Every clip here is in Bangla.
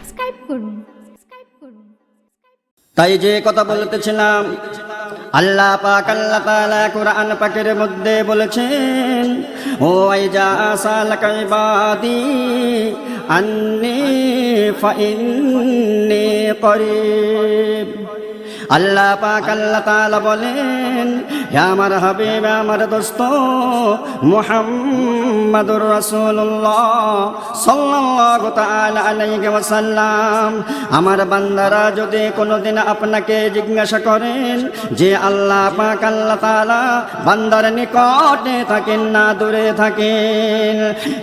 সাবস্ক্রাইব করুন। তাই যে কথা বলতেছিলাম, আল্লাহ পাক আল্লাহ তাআলা কুরআন পাকের মধ্যে বলেছেন, ও আইজা সালাকা ইবাদি আন্নী ফাইন্নী করিব। আল্লাহ পাক আল্লাহ তাআলা বলেন, হে আমার হাবিব, আমার দোস্ত মুহাম্মাদুর রাসূলুল্লাহ সাল্লাল্লাহু তাআলা আলাইহি ওয়াসাল্লাম, আমার বান্দারা যদি কোনোদিন আপনাকে জিজ্ঞাসা করেন যে আল্লাহ পাক আল্লাহ তাআলা বান্দার নিকটে থাকেন না দূরে থাকেন,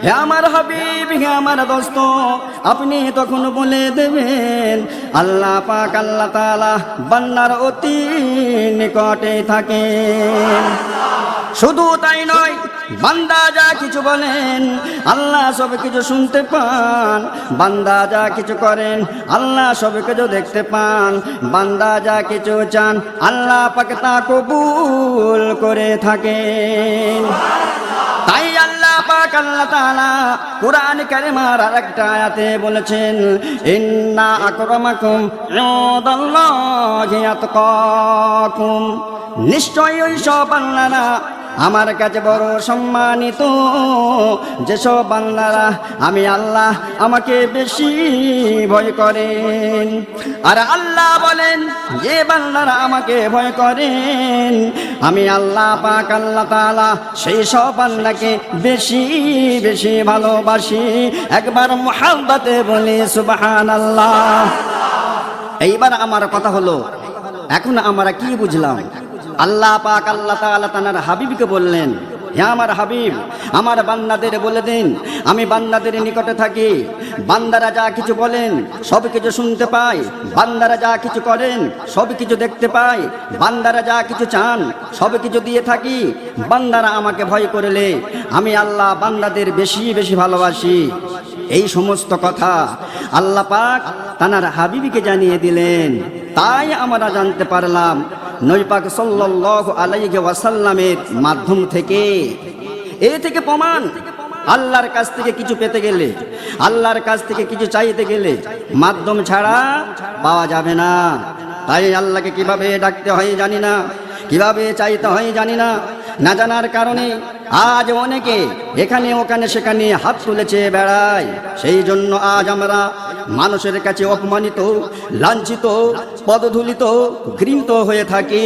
হে আমার হাবিব, হে আমার দোস্ত, আপনি তখন বলে দেবেন আল্লাহ পাক আল্লাহ তাআলা বান্দার অতি নিকটে থাকেন। শুধু তাই নয়, বান্দা যা কিছু বলেন আল্লাহ সব কিছু শুনতে পান, বান্দা যা কিছু করেন আল্লাহ সব কিছু দেখতে পান, বান্দা যা কিছু চান আল্লাহ পাক তা কবুল করে থাকেন। তাই আল্লাহ পাক আল্লাহ তাআলা কুরআন কারীমের আরেকটা আয়াতে বলেছেন, ইন্না আকরামাকুম ইনদাল্লাহি আতকাকুম, নিশ্চয়ই ওই সব বান্দারা আমার কাছে বড় সম্মানিত যেসব বান্দারা আমি আল্লাহ আমাকে বেশি ভয় করেন। আর আল্লাহ বলেন, যে বান্দারা আমাকে ভয় করেন আমি আল্লাহ পাক আল্লাহ তাআলা সেই সব বান্দাকে বেশি বেশি ভালোবাসি। একবার মুহাব্বতে বলি সুবহানাল্লাহ। এইবার আমার কথা হলো, এখন আমরা কি বুঝলাম? আল্লাহ পাক আল্লাহ তাআলা তার হাবিবকে বললেন, হে আমার হাবিব, আমার বান্দাদের বলে দিন আমি বান্দাদের নিকটে থাকি, বান্দারা যা কিছু বলেন সব কিছু শুনতে পাই, বান্দারা যা কিছু করেন সব কিছু দেখতে পাই, বান্দারা যা কিছু চান সব কিছু দিয়ে থাকি, বান্দারা আমাকে ভয় করলে আমি আল্লাহ বান্দাদের বেশি বেশি ভালোবাসি। এই সমস্ত কথা আল্লাহ পাক তার হাবিবকে জানিয়ে দিলেন। তাই আমরা জানতে পারলাম নবী পাক সাল্লাল্লাহু আলাইহি ওয়াসাল্লামের মাধ্যম থেকে। এই থেকে প্রমাণ, আল্লাহর কাছ থেকে কিছু পেতে গেলে, আল্লাহর কাছ থেকে কিছু চাইতে গেলে মাধ্যম ছাড়া পাওয়া যাবে না। তাই আল্লাহকে কিভাবে ডাকতে হয় জানি না, কিভাবে চাইতে হয় জানি না, না জানার কারণে আজ অনেকে এখানে ওখানে সেখানে হাত তুলেছে বেড়ায়। সেই জন্য আজ আমরা মানুষের কাছে অপমানিত, লাঞ্ছিত, পদধূলিত, ঘৃণিত হয়ে থাকি।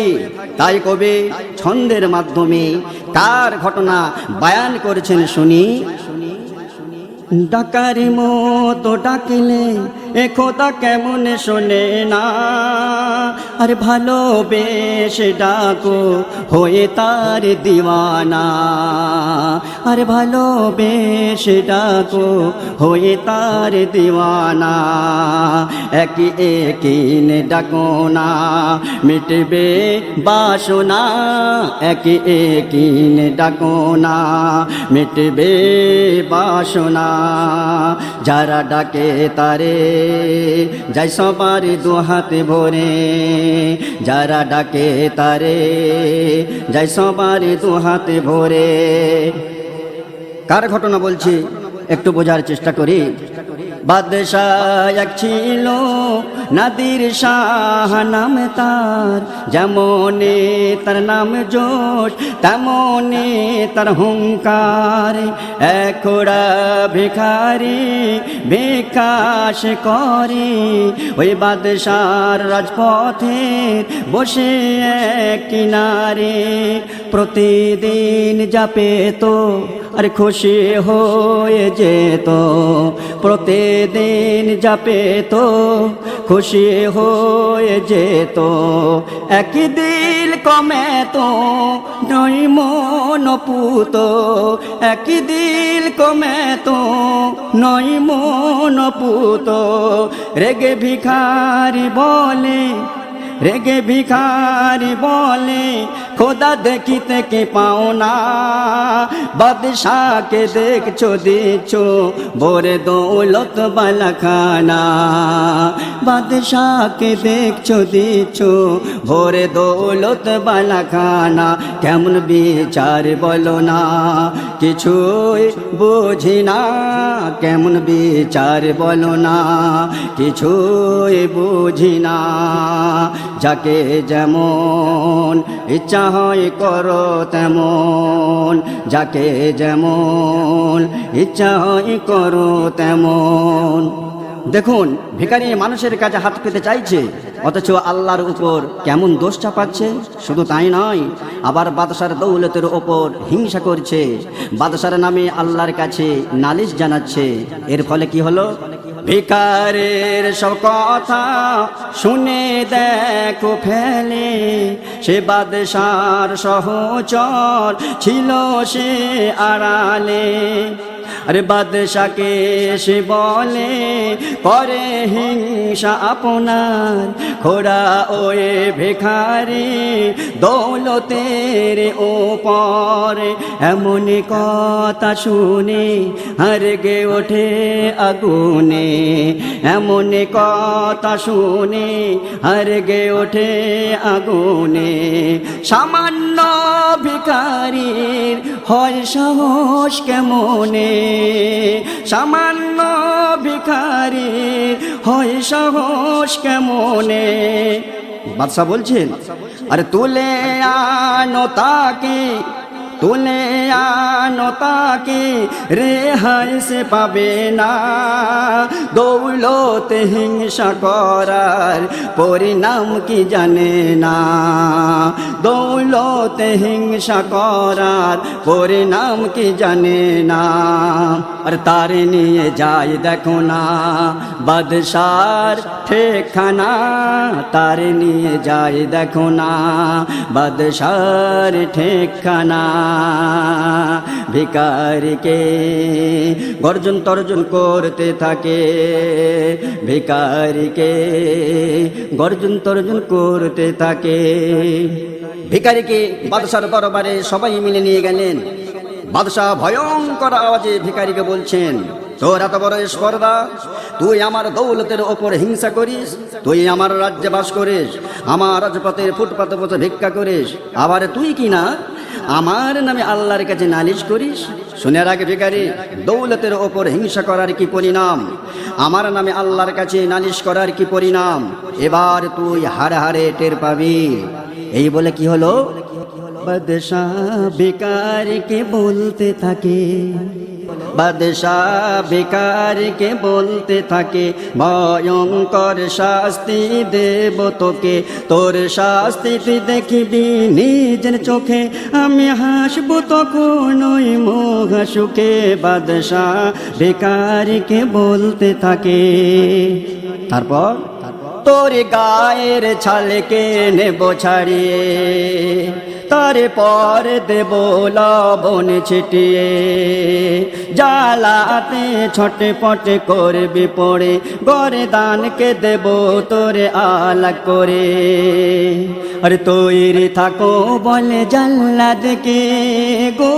তাই কবি ছন্দের মাধ্যমে কার ঘটনা বয়ান করেছেন শুনি। ডাকার মতো ডাকলে এ খোদা কেমন শোনে না, আর ভালোবেসে ডাকো হয়ে তার দিওয়ানা, আর ভালোবেসে ডাকো হয়ে তার দিওয়ানা। একই একিন ডাকো না মিটবে বাসনা, একই একিন ডাকো না মিটবে বাসনা। যারা ডাকে তারে যাই সবার দুহাতে ভরে, যারা ডাকে তারে যাই সবার দুহাতে ভরে। কার ঘটনা বলছি একটু বোঝার চেষ্টা করি। বাদশাহ এক ছিল নাদির শাহ নাম তার, যেমনে তার নাম জোশ তেমনে তার হুঙ্কার। একড়া ভিখারি ভিকাশ করে ওই বাদশার রাজপথে বসে এক কিনারে। প্রতিদিন যা পেত আর খুশি হয়ে যেত, প্রতিদিন যা পেত খুশি হয়ে যেত। একই দিল কমে তো নয় মন পুত, একই দিল কমে তো নয় মন পুত। রেগে ভিখারি বলে, রেগে ভিখারি বলে খোদা দেখিতে কি পাও না, বাদশাকে দেখছো দিচ্ছো ভরে দৌলত বালাখানা, বাদশাকে দেখছো দিচ্ছো ভরে দৌলত বালাখানা। কেমন বিচার বলো না, কিছুই বুঝি না, কেমন বিচার বলো না, কিছুই বুঝি না। যাকে যেমন ইচ্ছা হয় করো তেমন, যাকে যেমন ইচ্ছা হয় করো তেমন। দেখুন, ভিখারি মানুষের কাছে হাত পেতে চাইছে, অথচ আল্লাহর উপর কেমন দোষ চাপাচ্ছে। শুধু তাই নয়, আবার বাদশার দৌলতের ওপর হিংসা করছে, বাদশার নামে আল্লাহর কাছে নালিশ জানাচ্ছে। এর ফলে কি হলো? ভিখারের সব কথা শুনে দেখো ফেলে, সে বাদশার সহচর ছিল সে আড়ালে। আরে বাদশাকে সে বলে করে হিংসা আপনার, খোড়া ওয়ে ভিখারি দৌলতের ওপর। এমন কথা শুনে হারগে ওঠে আগুনে, এমন কথা শুনে হারগে ওঠে আগুনে। সামান্য ভিখারির হয় সাহস কেমনে, সামান্য ভিখারির হয় সাহস কেমনে। বাদশা বলছেন, আরে তুলে আনো তাকে, তুলে আনো তাকে, রেহাই সে পাবে না। দৌলতে হিংসা করার পরিণাম কি জানে না, দৌলতে হিংসা করার পরিণাম কি জানে না। আর তার নিয়ে যায় দেখো না বাদশার ঠিকানা, তার নিয়ে যায় দেখো না বাদশার ঠিকানা। ভিখারিকে গর্জন তর্জন করতে থাকে, ভিখারিকে গর্জন তর্জন করতে থাকে। ভিখারিকে বাদশার দরবারে সবাই মিলে নিয়ে গেলেন। বাদশাহ ভয়ঙ্কর আওয়াজে ভিখারিকে বলছেন, তোর এত বড় স্পর্ধা, তুই আমার দৌলতের ওপর হিংসা করিস, তুই আমার রাজ্যে বাস করিস, আমার রাজপথের ফুটপাতে বসে ভিক্ষা করিস, আবার তুই কি না আমার নামে আল্লাহর কাছে নালিশ করিস। শুনে রাখ ভিখারি, দৌলতের ওপর হিংসা করার কি পরিণাম, আমার নামে আল্লাহর কাছে নালিশ করার কি পরিণাম, এবার তুই হারে হারে টের পাবি। এই বলে কি হলো, বাদশাহ ভিখারিকে বলতে থাকে, বাদশাহ ভিখারিকে বলতে থাকে, ভয়ঙ্কর শাস্তি দেব তোকে, তোর শাস্তি তুই দেখিবি নিজের চোখে, আমি হাসব তখন ওই মুখ সুখে। বাদশাহ ভিখারিকে বলতে থাকে, তারপর তোর গায়ের ছালকে নেব ছাড়িয়ে, তারে পর দেব লবণ ছিটিয়ে, জ্বালাতে ছটপট করবি পড়ে, গরদানকে দেব তোরে আলাগ করে। আরে তৈরি থাকো বলে জাল্লাদকে গো,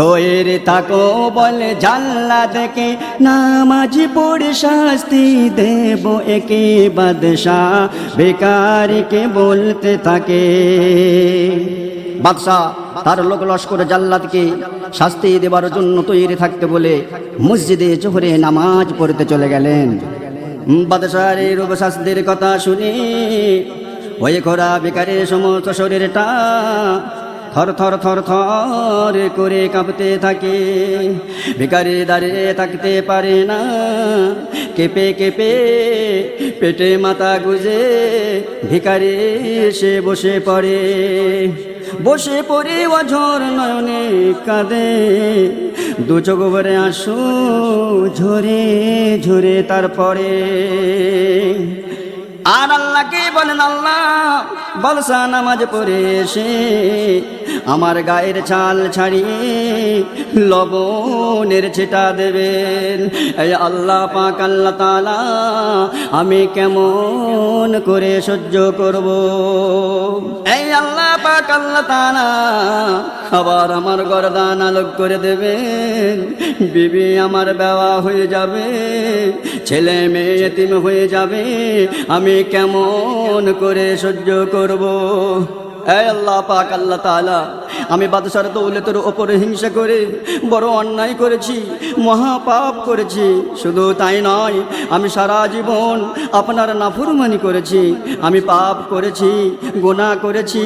তৈরি থাকো বলে জাল্লাদকে, নামাজ পড়ে শাস্তি দেব একে। বাদশাহ ভিখারিকে বলতে থাকে। বাদশাহ তার লোক লস্কর জাল্লাদকে শাস্তি দেবার জন্য তৈরি থাকতে বলে মসজিদে জোহরে নামাজ পড়তে চলে গেলেন। বাদশার এই রূপ শাস্তির কথা শুনে ওই খোরা ভিখারির সমস্ত শরীরটা থর থর থর থর করে কাঁপতে থাকে। ভিখারি দাঁড়িয়ে থাকতে পারে না, কেঁপে কেঁপে পেটে মাথা গুজে ভিখারি সে বসে পড়ে। বসে পড়ে অঝোর নয়নে কাঁদে, দু চোখ ভরে আঁসু ঝরে ঝরে। তারপরে আর আল্লাহকে বলেন, আল্লাহ বাদশা নামাজ পড়ে এসে আমার গায়ের ছাল ছাড়িয়ে লবণের ছিটা দেবেন। এই আল্লাহ পাক আল্লাহ তাআলা আমি কেমন করে সহ্য করব? এই আল্লাহ পাক আল্লাহ তাআলা আবার আমার গর্দান আলোক করে দেবেন, বিবি আমার বেওয়া হয়ে যাবে, ছেলে মেয়ে এতিম হয়ে যাবে, আমি কেমন করে সহ্য করব? এই আল্লাহ পাক আল্লাহ তাআলা আমি বাদশার দৌলতের ওপরে হিংসা করে বড় অন্যায় করেছি, মহাপাপ করেছি। শুধু তাই নয়, আমি সারা জীবন আপনার নাফরমানি করেছি, আমি পাপ করেছি, গুনাহ করেছি।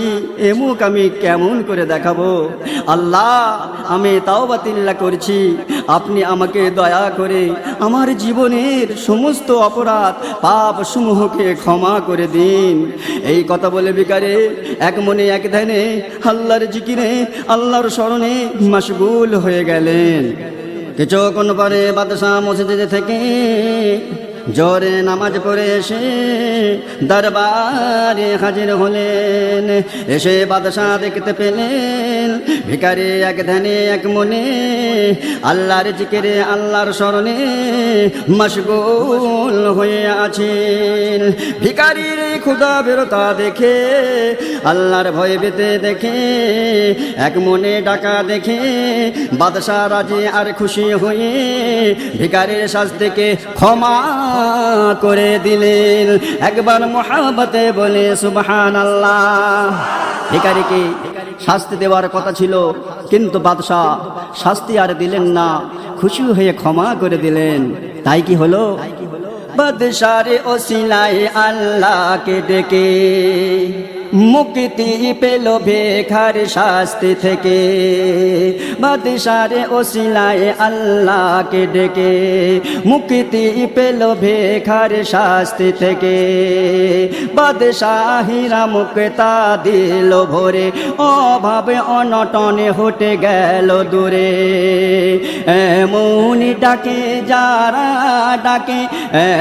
এ মুখ আমি কেমন করে দেখাবো? আল্লাহ আমি তাওবাতিল্লাহ করছি, আপনি আমাকে দয়া করে আমার জীবনের সমস্ত অপরাধ পাপ সমূহকে ক্ষমা করে দিন। এই কথা বলে ভিখারি এক মনে এক ধ্যানে আল্লাহর জিকিরে আল্লাহর স্মরণে মশগুল হয়ে গেলেন। কিছুক্ষণ পরে বাদশা মসজিদে থেকে জোরে নামাজ পড়ে এসে দরবারে হাজির হলেন। এসে বাদশা দেখতে পেলেন ভিখারি এক ধ্যানে এক মনে আল্লাহর জিকিরে আল্লাহর স্মরণে মশগুল হয়ে আছেন। ভিখারির ক্ষুধা বেরোতা দেখে, আল্লাহর ভয় পেতে দেখে, এক মনে ডাকা দেখে বাদশা রাজি আর খুশি হয়ে ভিখারির শাস্তিকে ক্ষমা করে দিলেন। একবার মুহাব্বতে বলে সুবহানাল্লাহ। ভিখারিকে শাস্তি দেওয়ার কথা ছিল, কিন্তু বাদশা শাস্তি আর দিলেন না, খুশি হয়ে ক্ষমা করে দিলেন। তাই কি হলো? বাদশার ওসিলায় আল্লাহকে ডেকে মুক্তি পেল ভিখার শাস্তি থেকে। বাদশার ওসিলায় আল্লাহকে ডেকে মুক্তি পেল ভিখার শাস্তি থেকে। বাদশাহিরা মুক্তা দিল ভরে, অভাবে অনটনে হটে গেল দূরে। এমন ডাকে যারা ডাকে,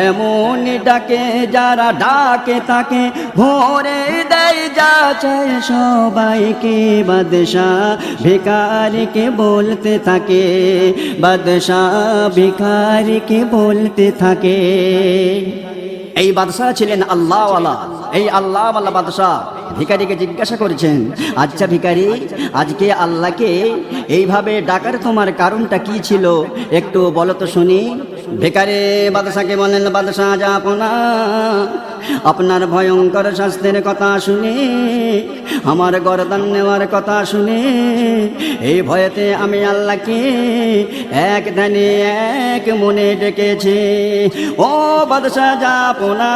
এমন ডাকে যারা ডাকে তাকে ভরে দেয় যা চায় সবাইকে। বাদশা ভিখারিকে বলতে থাকে, বাদশা ভিখারিকে বলতে থাকে। এই বাদশা ছিলেন আল্লাহওয়ালা। এই আল্লাহওয়ালা বাদশা ভিখারিকে জিজ্ঞাসা করেছেন, আচ্ছা ভিখারি, আজকে আল্লাহকে এইভাবে ডাকার তোমার কারণটা কি ছিল, একটু বলো তো শুনি। ভিখারি বাদশাকে বলেন, বাদশা জাহাপনা, আপনার ভয়ঙ্কর শাস্তির কথা শুনে, আমার গর্দান নেওয়ার কথা শুনে, এই ভয়েতে আমি আল্লাহকে এক ধ্যানে এক মনে ডেকেছি। ও বাদশা জাহাপনা,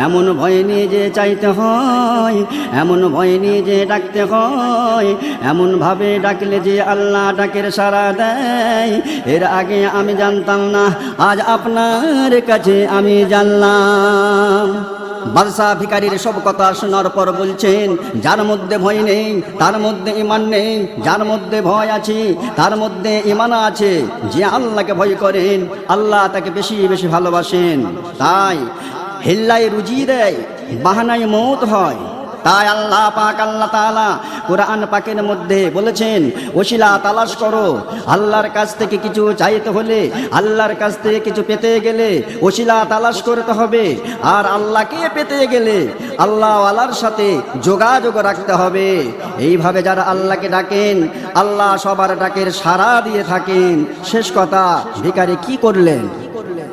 এমন ভয় নিয়ে যে চাইতে হয়, এমন ভয় নিয়ে যে ডাকতে হয়, এমন ভাবে ডাকলে যে আল্লাহ ডাকের সাড়া দেয়, এর আগে আমি জানতাম না, আজ আপনার কাছে আমি জানলাম। বাদশা ভিখারির সব কথা শোনার পর বলছেন, যার মধ্যে ভয় নেই তার মধ্যে ঈমান নেই, যার মধ্যে ভয় আছে তার মধ্যে ঈমান আছে। যে আল্লাহকে ভয় করেন আল্লাহ তাকে বেশি বেশি ভালোবাসেন। তাই হিল্লায় রুজি দেয়, বাহানায় মৌত হয়। তাই আল্লাহ পাক আল্লাহ তাআলা কুরআন পাকের মধ্যে বলেছেন, ওসিলা তালাশ করো। আল্লাহর কাছ থেকে কিছু চাইতে হলে, আল্লাহর কাছ থেকে কিছু পেতে গেলে ওসিলা তালাশ করতে হবে। আর আল্লাহকে পেতে গেলে আল্লাহওয়ালার সাথে যোগাযোগ রাখতে হবে। এইভাবে যারা আল্লাহকে ডাকেন আল্লাহ সবার ডাকের সাড়া দিয়ে থাকেন। শেষ কথা, ভিখারি কি করলেন?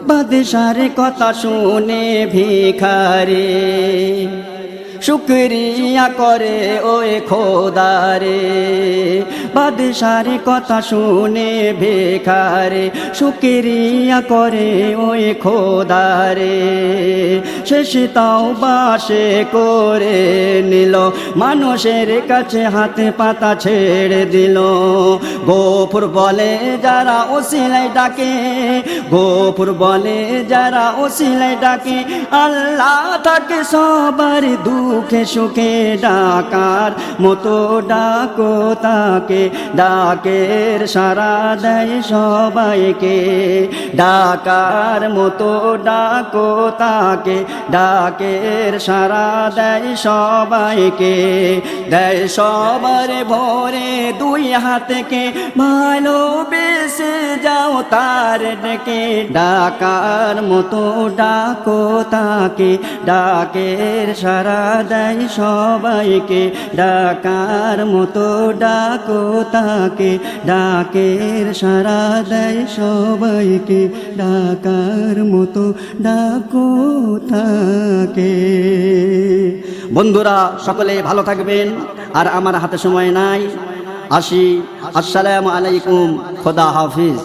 বাদশার কথা শুনে ভিখারি শুকরিয়া করে ওই খোদারে। বাদশার কথা শুনে ভিখারি শুকরিয়া করে ওই খোদারে। শেষ তাওবা সে করে নিল, মানুষের কাছে হাতে পাতা ছেড়ে দিল। গফুর বলে যারা ওসিলায় ডাকে, গফুর বলে যারা ওসিলায় ডাকে, আল্লাহ থাকে সবার দূর দুঃখে সুখে ডাকার মতো ডাকো তাকে, ডাকের সাড়া দেয় সবাইকে। ডাকার মতো ডাকো তাকে, ডাকের সাড়া দেয় সবাইকে। দেয় সবার ভরে দুই হাতকে, ভালোবেসে যাও তার ডেকে। ডাকার মতো ডাকো তাকে, ডাকের সাড়া দেয় সবাইকে। ডাকার মতো ডাকো তাকে, ডাকের সাড়া দেয় সবাইকে। ডাকার মতো ডাকো তাকে। বন্ধুরা সকলে ভালো থাকবেন, আর আমার হাতে সময় নাই, আসি। আসসালামু আলাইকুম, খোদা হাফিজ।